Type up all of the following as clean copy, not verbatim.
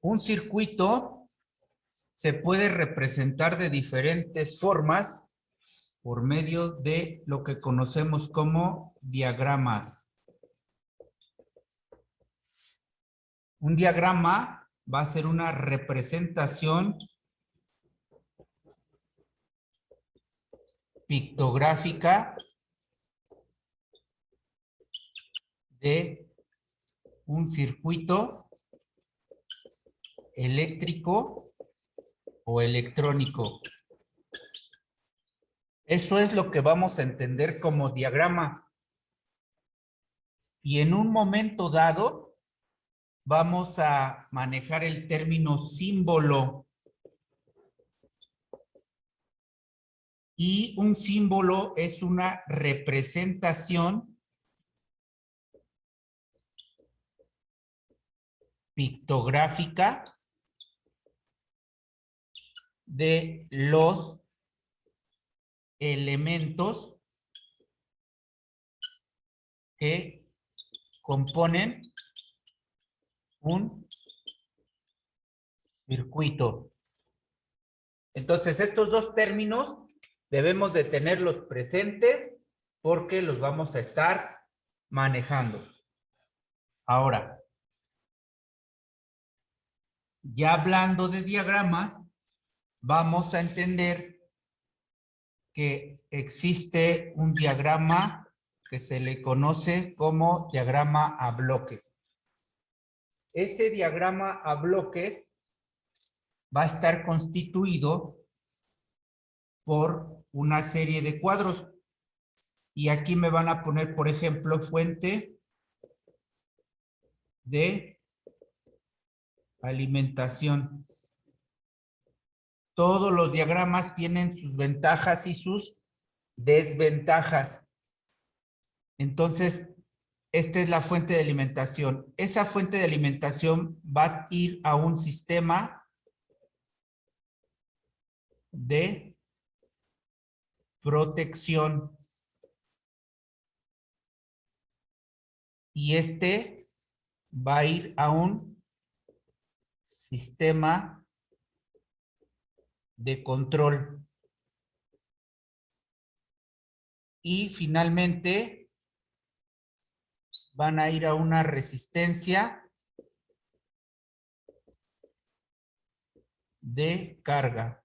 Un circuito se puede representar de diferentes formas por medio de lo que conocemos como diagramas. Un diagrama va a ser una representación pictográfica de un circuito eléctrico o electrónico. Eso es lo que vamos a entender como diagrama. Y en un momento dado, vamos a manejar el término símbolo. Y un símbolo es una representación pictográfica de los elementos que componen un circuito. Entonces, estos dos términos debemos de tenerlos presentes porque los vamos a estar manejando. Ahora, ya hablando de diagramas, vamos a entender que existe un diagrama que se le conoce como diagrama a bloques. Ese diagrama a bloques va a estar constituido por una serie de cuadros. Y aquí me van a poner, por ejemplo, fuente de alimentación. Todos los diagramas tienen sus ventajas y sus desventajas. Entonces, esta es la fuente de alimentación. Esa fuente de alimentación va a ir a un sistema de protección. Y este va a ir a un sistema de control. Y finalmente van a ir a una resistencia de carga.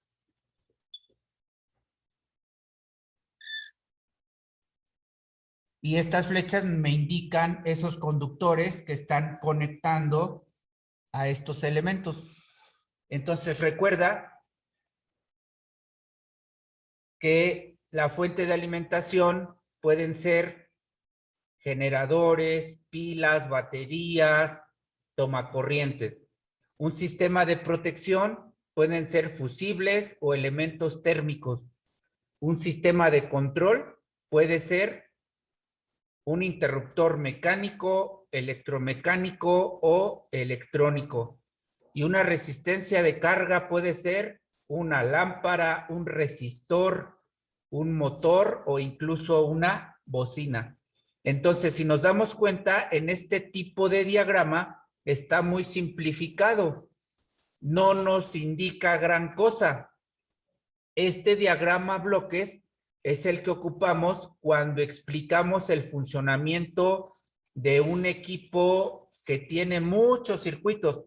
Y estas flechas me indican esos conductores que están conectando a estos elementos. Entonces recuerda que la fuente de alimentación pueden ser generadores, pilas, baterías, tomacorrientes. Un sistema de protección pueden ser fusibles o elementos térmicos. Un sistema de control puede ser un interruptor mecánico, electromecánico o electrónico. Y una resistencia de carga puede ser una lámpara, un resistor, un motor o incluso una bocina. Entonces, si nos damos cuenta, en este tipo de diagrama está muy simplificado. No nos indica gran cosa. Este diagrama bloques es el que ocupamos cuando explicamos el funcionamiento de un equipo que tiene muchos circuitos.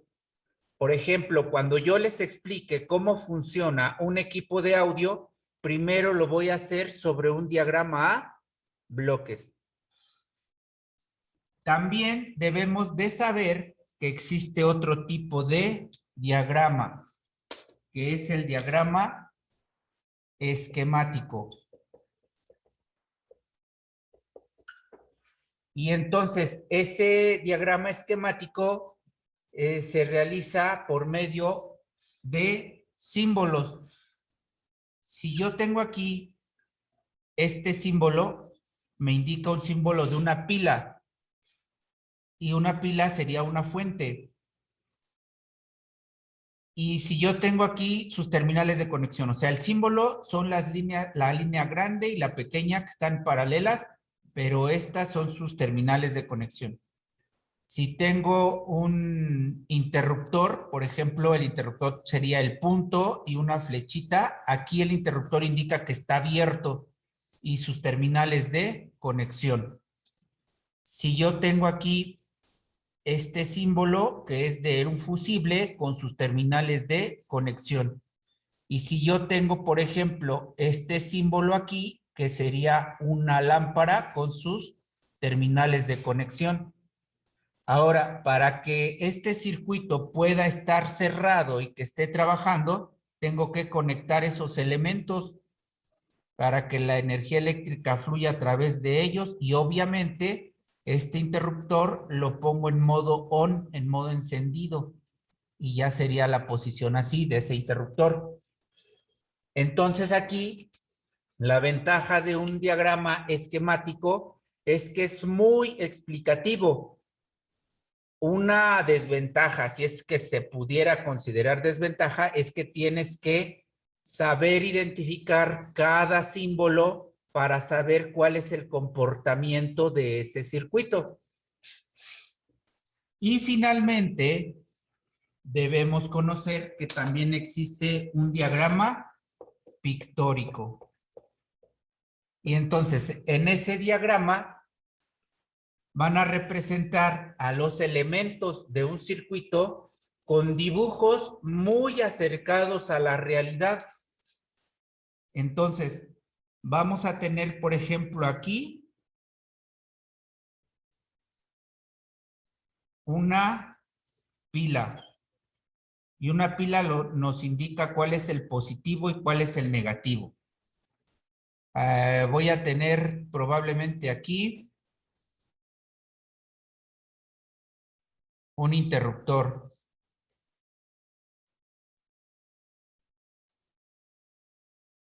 Por ejemplo, cuando yo les explique cómo funciona un equipo de audio, primero lo voy a hacer sobre un diagrama a bloques. También debemos de saber que existe otro tipo de diagrama, que es el diagrama esquemático. Y entonces, ese diagrama esquemático se realiza por medio de símbolos. Si yo tengo aquí este símbolo, me indica un símbolo de una pila. Y una pila sería una fuente. Y si yo tengo aquí sus terminales de conexión, o sea, el símbolo son las líneas, la línea grande y la pequeña que están paralelas, pero estas son sus terminales de conexión. Si tengo un interruptor, por ejemplo, el interruptor sería el punto y una flechita. Aquí el interruptor indica que está abierto y sus terminales de conexión. Si yo tengo aquí este símbolo que es de un fusible con sus terminales de conexión. Y si yo tengo, por ejemplo, este símbolo aquí, que sería una lámpara con sus terminales de conexión. Ahora, para que este circuito pueda estar cerrado y que esté trabajando, tengo que conectar esos elementos para que la energía eléctrica fluya a través de ellos y obviamente este interruptor lo pongo en modo on, en modo encendido y ya sería la posición así de ese interruptor. Entonces aquí la ventaja de un diagrama esquemático es que es muy explicativo. Una desventaja, si es que se pudiera considerar desventaja, es que tienes que saber identificar cada símbolo para saber cuál es el comportamiento de ese circuito. Y finalmente, debemos conocer que también existe un diagrama pictórico. Y entonces, en ese diagrama van a representar a los elementos de un circuito con dibujos muy acercados a la realidad. Entonces, vamos a tener, por ejemplo, aquí una pila. Y una pila nos indica cuál es el positivo y cuál es el negativo. Voy a tener probablemente aquí un interruptor.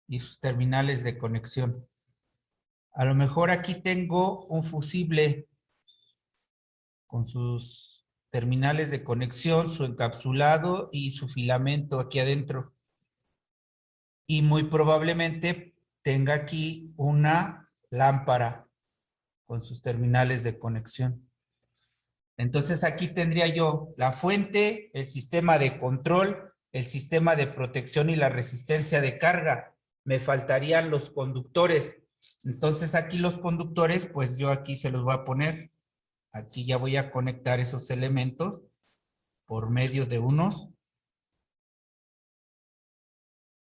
Y sus terminales de conexión. A lo mejor aquí tengo un fusible con sus terminales de conexión, su encapsulado y su filamento aquí adentro. Y muy probablemente tenga aquí una lámpara con sus terminales de conexión. Entonces aquí tendría yo la fuente, el sistema de control, el sistema de protección y la resistencia de carga. Me faltarían los conductores. Entonces aquí los conductores, pues yo aquí se los voy a poner. Aquí ya voy a conectar esos elementos por medio de unos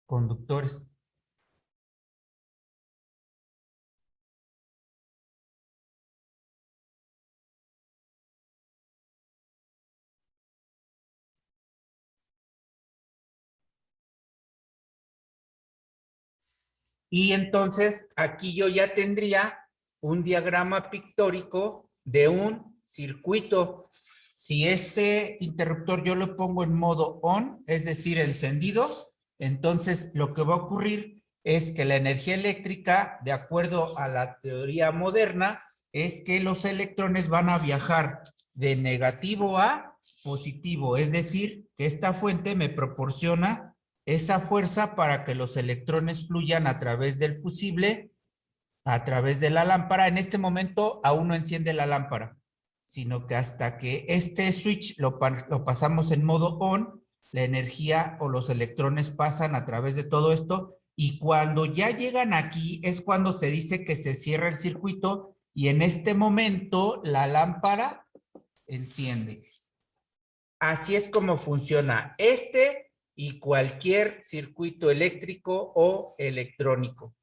conductores. Y entonces aquí yo ya tendría un diagrama pictórico de un circuito. Si este interruptor yo lo pongo en modo on, es decir, encendido, entonces lo que va a ocurrir es que la energía eléctrica, de acuerdo a la teoría moderna, es que los electrones van a viajar de negativo a positivo, es decir, que esta fuente me proporciona esa fuerza para que los electrones fluyan a través del fusible, a través de la lámpara. En este momento aún no enciende la lámpara, sino que hasta que este switch lo pasamos en modo on, la energía o los electrones pasan a través de todo esto y cuando ya llegan aquí es cuando se dice que se cierra el circuito y en este momento la lámpara enciende. Así es como funciona este y cualquier circuito eléctrico o electrónico.